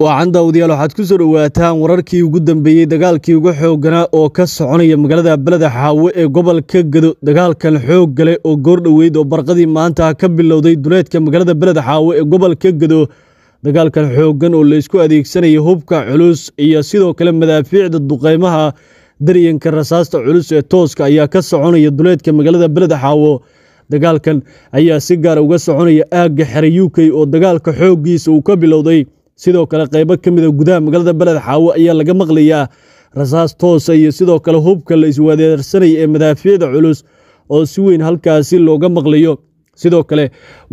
Wacan daawadayaal waxaad ku soo dhawaataan wararkii ugu dambeeyay dagaalkii ugu xoogganaa oo ka soconaya magaalada Balada Xaawe ee gobolka Gado. Dagaalkan xoog gale oo goordhaweyd oo barqadii maanta ka bilowday duleedka magaalada Balada Xaawe ee gobolka Gado. Dagaalkan xooggan oo la isku adeegsanayay hubka culus iyo sidoo kale madaafiicda duqeymaha daryanka rasaasta culus ee tooska ayaa ka soconaya duleedka magaalada Balada Xaawe. Dagaalkan ayaa si gaar uga soconaya aagga xere UK oo dagaalka xooggiisa uu ka bilowday. sidoo kale qaybo ka mid ah gudaha magaalada Balada Xaawe ayaa laga maqlayaa rasaas toos ah iyo sidoo kale hubka la iswaadeersanay ee madaafiicda culus oo si weyn halkaasi looga maqlayo. sidoo kale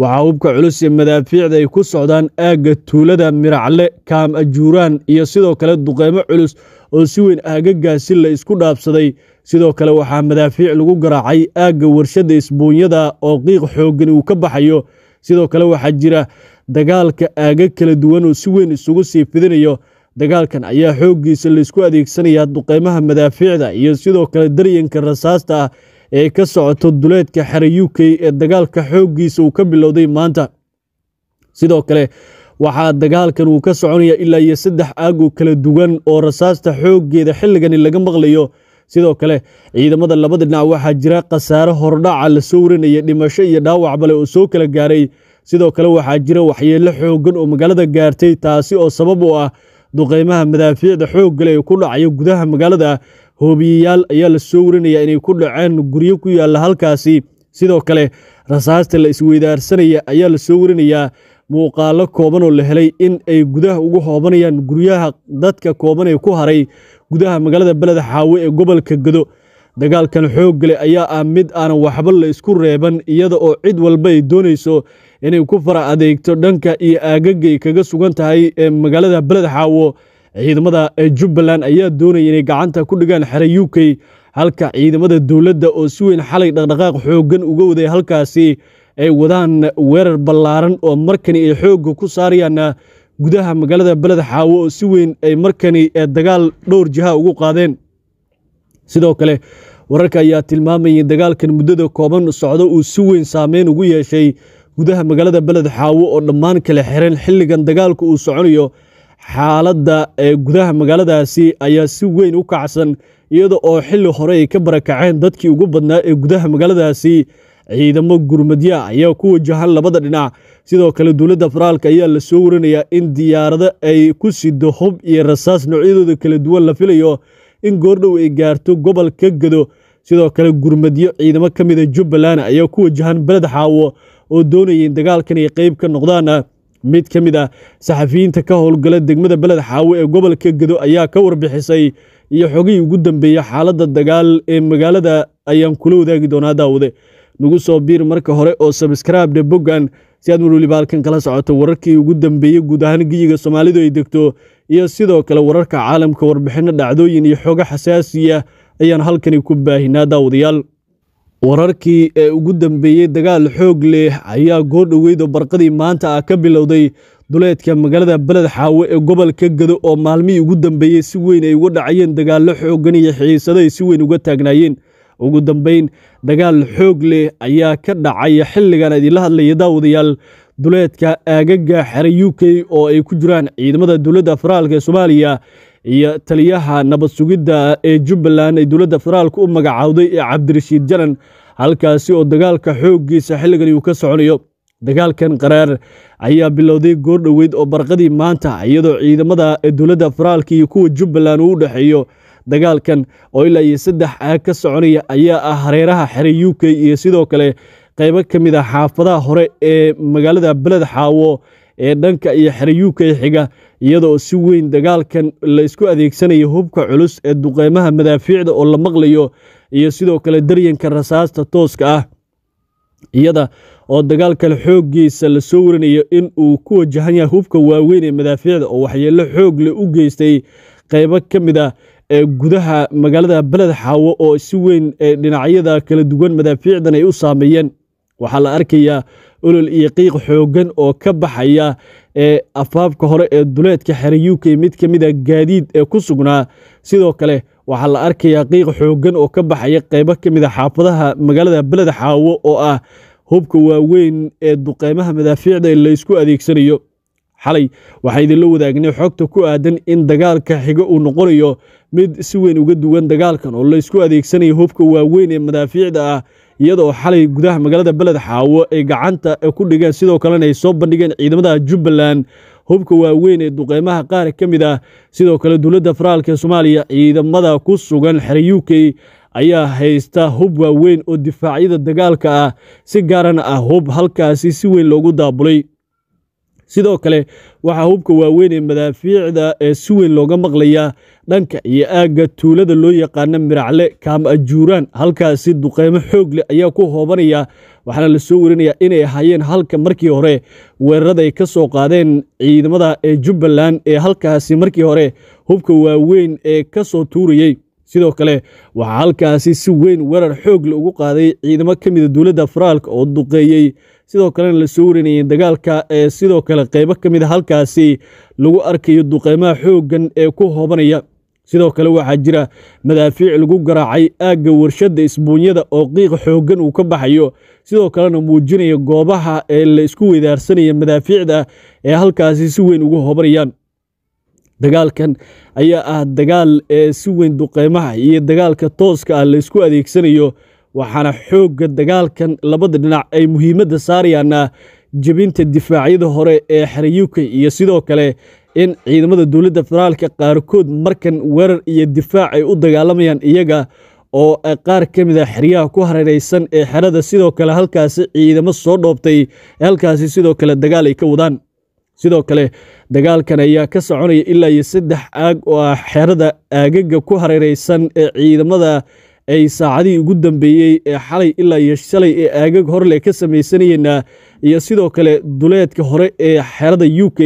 waxaa hubka culus ee madaafiicda ay ku socdaan aagga tuulada Miracle, Kaam Ajuuraan iyo sidoo kale duqeymo culus oo si weyn aagagaasi la isku dhaafsaday. sidoo kale waxaa madaafiic lagu garaacay aagga warshada isbuunyada oo qiiq xooggan uu ka baxayo. sidoo kale waxaa jira dagaalka aaga kala duwan oo si weyn isugu sii fidinayo. dagaalkan ayaa xooggiisa la isku adeegsanaya duqeymaha madaafiicda iyo sidoo kale daryanka rasaasta ah ee ka socoto duleedka xere UK ee dagaalka xooggiisa uu ka bilowday maanta. sidoo kale waxaa dagaalkan uu ka soconaya ilaa iyo 3 aag oo kala duwan oo rasaasta xooggeeda xilligan laga maqlayo. sidoo kale ciidamada labada dhinac waxaa jira khasaare hordhaca la soo warinaya dhimasho iyo dhaawac bale oo soo kala gaaray. sidoo kale waxaa jira waxyeello xooggan oo magaalada gaartay taasi oo sabab u ah duqeymaha madaafiicda xoogga leh ee ku dhacaya gudaha magaalada. hoobiyayaal ayaa la soo warinaya inay ku dhaceen guryo ku yaalla halkaasi. sidoo kale rasaasta la isweydaarsanaya ayaa la soo warinayaa muuqaalo kooban oo la helay in ay gudaha ugu hoobanayaan guryaha dadka kooban ee ku haray gudaha magaalada Balada Xaawe ee gobolka Gado. dagaalkan xoog leh ayaa ah mid aan waxba la isku reeban iyada oo cid walba ay doonayso inay ku fara adeegto dhanka iyo aagaga ay kaga sugan tahay ee magaalada Balada Xaawe. ciidamada Jubbaland ayaa doonaya inay gacanta ku dhigaan xere UK halka ciidamada dawladda oo si weyn xalay dhaqdhaqaaq xooggan uga waday halkaasi ay wadaan weerar ballaaran oo markani ay xoogga ku saarayaan gudaha magaalada Balada Xaawe oo si weyn ay markani dagaal dhowr jiha ugu qaadeen. sidoo kale wararka ayaa tilmaamayay dagaalkan muddada kooban socdo uu si weyn saameyn ugu yeeshay gudaha magaalada Balada Xaawe oo dhammaan kala xiran xilligan dagaalku uu soconayo. xaaladda gudaha magaaladaasi ayaa si weyn u kacsan iyada oo xilli hore ay ka barakaceen dadkii ugu badnaa ee gudaha magaaladaasi. ciidamo gurmadya ayaa ku wajahan labada dhinac. sidoo kale dowladda federaalka ayaa la soo warinayaa in diyaarado ay ku sido hub iyo rasaas noocyadooda kala duwan la filayo in goordhow ay gaarto gobolka Gado. sidoo kale gurmadyo ciidamo ka mid ah Jubbaland ayaa ku wajahan Balada Xaawe oo doonaya in dagaalkan ay qayb ka noqdaan. mid ka mid ah saxafiyiinta ka howlgala degmada Balada Xaawe ee gobolka Gado ayaa ka warbixisay iyo xogii ugu dambeeyay xaaladda dagaal ee magaalada ayaan kula wadaagi doonaa daawade. nagu soo biir marka hore oo subscribe de boggan si aad marwaliba halkan kala socoto wararkii ugu dambeeyay guud ahaan giyiga Soomaalidu ay degto iyo sidoo kale wararka caalamka warbixino dhacdooyin iyo xogo xasaasi ah ayaan halkani ku baahinaa daawadayaal. wararkii ugu dambeeyay dagaal xoog leh ayaa goordhaweyd oo barqadii maanta ka bilowday duleedka magaalada Balada Xaawe ee gobolka Gado oo maalmihii ugu dambeeyay si weyn ay uga dhacayeen dagaallo xooggan iyo xiisado ay si weyn uga taagnaayeen. ugu dambeyn dagaal xoog leh ayaa ka dhacay xilligan idinla hadlaya daawadayaal duleedka aagaga xere UK oo ay ku jiraan ciidamada dowladda federaalka ee Soomaaliya iyo taliyaha nabad sugidda ee Jubbaland ay dowladda federaalka u magacaawday ee Cabdirashiid Janan halkaasi oo dagaalka xooggiisa xilligan uu ka soconayo. dagaalkan qaraar ayaa bilowday goordhaweyd oo barqadii maanta iyadoo ciidamada dowladda federaalka iyo kuwa Jubbaland uu dhaxeeyo. dagaalkan oo ilaa iyo 3 aag ka soconaya ayaa ah hareeraha xere UK iyo sidoo kale qaybo ka mid ah xaafadaha hore ee magaalada Balada Xaawe ee dhanka iyo xere UK xiga iyadoo si weyn dagaalkan la isku adeegsanayo hubka culus ee duqeymaha madaafiicda oo la maqlayo iyo sidoo kale daryanka rasaasta tooska ah. iyada oo dagaalkan xooggiisa la soo warinayo in uu ku wajahan yahay hubka waaweyn ee madaafiicda oo waxyeello xoog leh u geystay qaybo ka mid ah gudaha magaalada Balada Xaawe oo si weyn dhinacyada kala duwan madaafiicdan ay u saameeyeen. waxaa la arkayaa olol iyo qiiq xooggan oo ka baxaya afaafka hore ee duleedka xere UK mid ka mid ah gaadiid ee ku sugnaa. sidoo kale waxaa la arkayaa qiiq xooggan oo ka baxaya qaybo ka mid ah xaafadaha magaalada Balada Xaawe oo ah hubka waaweyn ee duqeymaha madaafiicda la isku adeegsanayo. xalay waxaa idinla wadaagnay xogta ku aadan in dagaalka xiga uu noqonayo mid si weyn uga duwan dagaalkan oo la isku adeegsanayo hubka waaweyn ee madaafiicda ah iyadoo xalay gudaha magaalada Beled Xaawo ay gacanta ku dhigeen sidoo kalena ay soo bandhigeen ciidamada Jubbaland hubka waaweyn ee duqeymaha qaar ka mid ah sidoo kale dowladda federaalka Soomaaliya ciidamada ku sugan xeryo UK ayaa haysta hub waaweyn oo difaacyada dagaalka ah si gaarana ah hub halkaasi si weyn loogu daabulay sidoo kale waxa hubka waaweyn ee madaafiicda ee si weyn looga maqlaya dhanka iyo aaga tuulada loo yaqaan Miracle Kaam Ajuuraan halkaasi duqeymo xoog leh ayaa ku hoobanaya waxaana la soo warinaya inay hayeen halka markii hore weerarada ay ka soo qaadeen ciidamada ee Jubbaland ee halkaasi markii hore hubka waaweyn ee ka soo tuuriyay sidoo kale waxa halkaasi si weyn weerar xoog leh ugu qaaday ciidamo ka mid ah dowladda federaalka oo duqeeyay sidoo kale la soo warinayay dagaalka ee sidoo kale qaybo ka mid ah halkaasi lagu arkayo duqeymaha xooggan ee ku hoobanaya sidoo kale waxaa jira madaafiic lagu garaacay aaga warshada isbuunyada oo qiiq xooggan uu ka baxayo sidoo kalena muujinaya goobaha ee la isku weydaarsanaya madaafiicda ee halkaasi si weyn ugu hoobanayaan dagaalkan ayaa ah dagaal ee si weyn duqeymaha iyo dagaalka tooska ah la isku adeegsanayo waxaana xoogga dagaalkan labada dhinac ay muhiimadda saarayaan jabinta difaacyada hore ee xeryo UK iyo sidoo kale in ciidamada dowladda federaalka qaarkood markan weerar iyo difaac ay u dagaalamayaan iyaga oo qaar ka mid ah xeryaha ku hareeraysan ee xerada sidoo kale halkaasi ciidamo soo dhoobtay halkaasi sidoo kale dagaal ay ka wadaan sidoo kale dagaalkan ayaa ka soconaya ilaa iyo 3 aag oo ah xerada aagaga ku hareeraysan ee ciidamada ay saacadii ugu dambeeyay ee xalay ilaa iyo shalay ee aagag horle ka samaysanayeen iyo sidoo kale duleedka hore ee xerada UK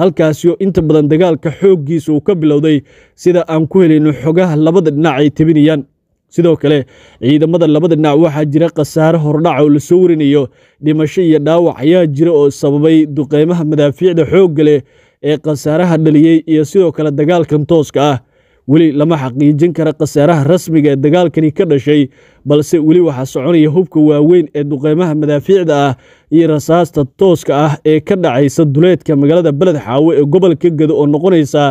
halkaasi oo inta badan dagaalka xooggiisa uu ka bilowday sida aan ku helayno xogaha labada dhinac ay tabinayaan sidoo kale ciidamada labada dhinac waxaa jira khasaare hordhac oo la soo warinayo dhimasho iyo dhaawac ayaa jira oo sababay duqeymaha madaafiicda xoogga leh ee khasaaraha dhaliyay iyo sidoo kale dagaalkan tooska ah weli lama xaqiijin kara khasaaraha rasmiga ee dagaalkani ka dhashay balse weli waxaa soconaya hubka waaweyn ee duqeymaha madaafiicda ah iyo rasaasta tooska ah ee ka dhacaysa duleedka magaalada Beled Xaawo ee gobolka Gado oo noqonaysa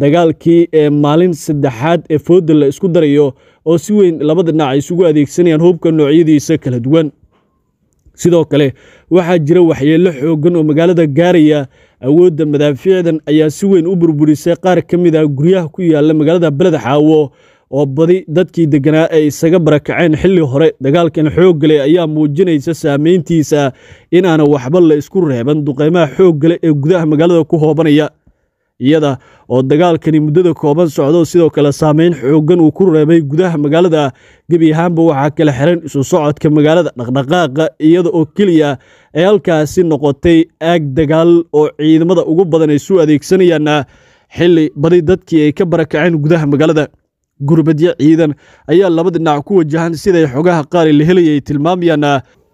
dagaalkii ee maalin saddexaad ee fooda la isku darayo oo si weyn labada dhinac isugu adeegsanayaan hubka noocyadiisa kala duwan sidoo kale waxaa jira waxyeello xooggan oo magaalada gaaraya awoodda madaafiicdan ayaa si weyn u burburisay qaar ka mid ah guryaha ku yaala magaalada Beled Xaawo oo badi dadkii deganaa ay isaga barakaceen xilli hore dagaalkan xoog leh ayaa muujinaysa saameyntiisa inaana waxba la isku reeban duqeymaha xoog leh ee gudaha magaalada ku hoobanaya iyada oo dagaalkani muddada kooban socdo sidoo kale saameyn xooggan uu ku reebay gudaha magaalada gebi ahaanba waxaa kala xiran isu socodka magaalada dhaqdhaqaaqa iyada oo keliya ay halkaasi noqotay aag dagaal oo ciidamada ugu badan ay soo adeegsanayaan xilli badi dadkii ay ka barakaceen gudaha magaalada gurbadyo ciidan ayaa labada dhinac ku wajahan siday xogaha qaar la helayay tilmaamayaan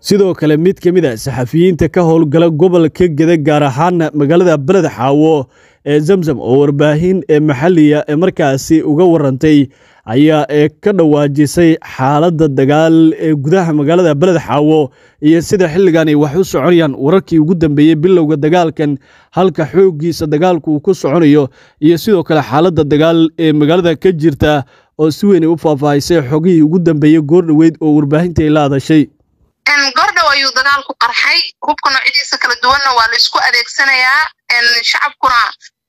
sidoo kale mid ka mid ah saxafiyiinta ka howlgala gobolka Gado gaar ahaan magaalada Beled Xaawo ee Zamzam oo warbaahin ee maxalliga ee markaasi uga warantay ayaa ka dhawaajisay xaaladda dagaal ee gudaha magaalada Beled Xaawo iyo sida xilligan ay wax u soconayaan wararkii ugu dambeeyay bilowga dagaalkan halka xooggiisa dagaalku uu ku soconayo iyo sidoo kale xaaladda dagaal ee magaalada ka jirta oo si weyn u faahfaahisay xogihii ugu dambeeyay goordhaweyd oo warbaahinta ay la hadashay gordhow ayuu dagaalku qarxay hubka noocyadiisa kala duwanna waa la isku adeegsanayaa shacabkuna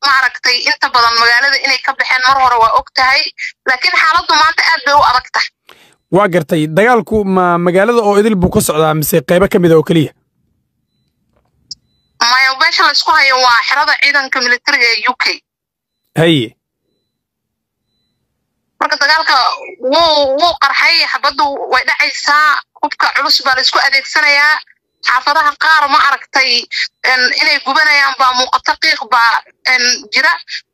ma aragtay inta badan magaalada inay ka baxeen mar hore waa ogtahay laakiin xaaladdu maanta aad bay u adag tahay waa gartay dagaalku ma magaalada oo idil buu ka socdaa mise qaybo ka mid ah oo kaliya maya meesha la isku hayo waa xerada ciidanka militariga ee UK haye marka dagaalka wuu qarxay xabaddu way dhacaysaa hubka culus baa la isku adeegsanayaa xaafadaha qaar ma aragtay inay gubanayaan baa muuqata qiiq baa jira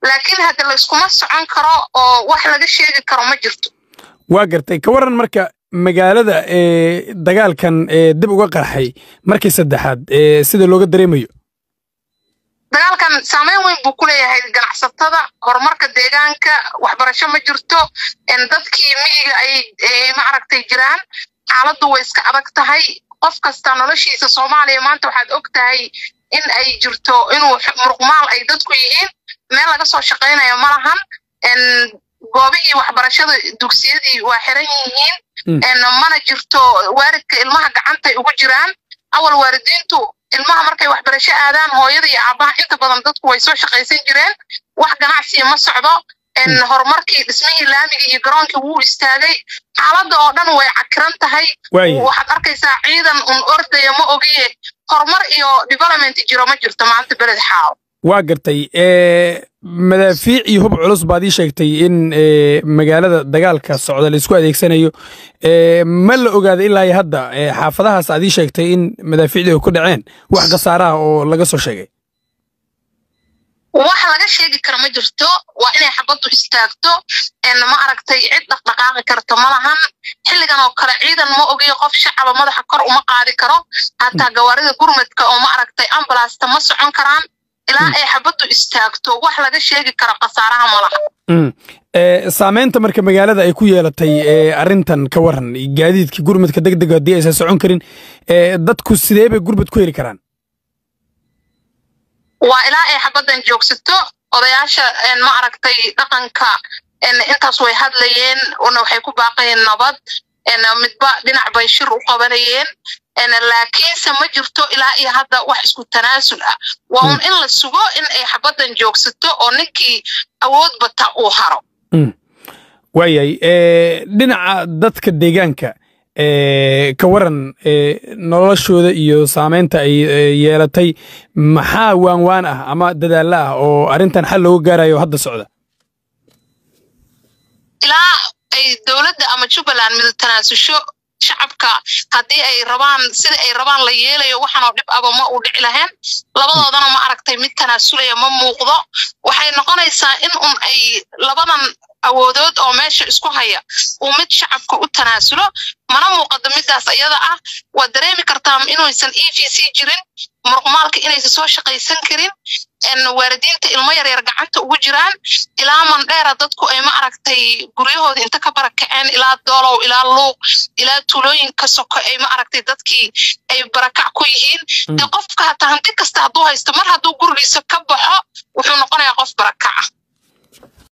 laakiin hadda la iskuma socon karo oo wax laga sheegi karo ma jirto waa gartay ka waran marka magaalada dagaalkan dib uga qarxay markii saddexaad sida looga dareemayo dagaalkan saameyn weyn buu ku leeyahay ganacsatada horumarka deegaanka waxbarasho ma jirto dadkii miyiga ay ma aragtay jiraan xaaladdu way iska adag tahay qof kasta noloshiisa Soomaaliya maanta waxaad ogtahay in ay jirto inuu muruqmaal ay dadku yihiin meel laga soo shaqeynayo malahan goobihii waxbarashada dugsiyadii waa xiran yihiin mana jirto waalidka ilmaha gacanta ugu jiraan awal waalidiintu ilmaha markay waxbarasho aadaan hooyada iyo aabaha inta badan dadku way soo shaqaysan jireen wax ganacsi ma socdo horumarkii dhismihii laamiga iyo garoonkii wuu istaagay xaaladda oo dhan way cakiran tahay waxaad arkaysaa ciidan ordaya ma ogiye horumar iyo development jiro ma jirto maanta beled xaaw waa gartay madaafiic iyo hub culus baad ii sheegtay in magaalada dagaalka socda la isku adeegsanayo ma la ogaaday ilaa hadda xaafadahaas aad ii sheegtay in madaafiicdu ay ku dhaceen wax khasaaraha oo laga soo sheegay wax laga sheegi karo ma jirto waa inay xabaddu istaagto ma aragtay cid dhaqdhaqaaqi karto malahan xilligan oo kale ciidan ma ogiyo qof shacaba madaxa kor uma qaadi karo hataa gawaarida gurmadka oo ma aragtay ambulasta ma socon karaan ilaa ay xabaddu istaagto wax laga sheegi karo khasaaraha malaha saameynta marka magaalada ay ku yeelatay arrintan ka waran gaadiidka gurmadka degdega haddii aysan socon karin dadku sidee bay gurmad ku heli karaan waa ilaa ay xabaddan joogsato odayaasha ma aragtay dhaqanka intaas way hadlayeen waxay ku baaqayeen nabad midba dhinac bay shir u qabanayeen laakiinse ma jirto ilaa iyo hadda wax isku tanaasul ah waa in la sugo in ay xabaddan joogsato oo ninkii awood bata uu haro waayay dhinaca dadka deegaanka ka waran noloshooda iyo saameynta ay yeelatay maxaa waan ah ama dadaalla ah oo arrintan xal looga gaarayo hadda socda ilaa ay dowladda ama Jubbaland mid tanaasusho shacabka haddii ay rabaan sida ay rabaan la yeelayo waxaanoo dhib aba ma uu dhici lahayn labadoodana ma aragtay mid tanaasulaya ma muuqdo waxay noqonaysaa in ay labadan awoodood oo meesha isku haya uu mid shacabka u tanaasulo mana muuqado midaas iyada ah waa dareemi kartaa inuusan EVC jirin muruqmaalka inaysan soo shaqaysan karin waalidiinta ilmo yar gacanta ugu jiraan ilaa mandheera dadku ay ma aragtay guryahooda inta ka barakaceen ilaa doolow ilaa luuq ilaa tuulooyinka soko ay ma aragtay dadkii ay barakac ku yihiin qofka hataa hanti kasta hadduu haysto mar hadduu gurigiisa ka baxo wuxuu noqonayaa qof barakaca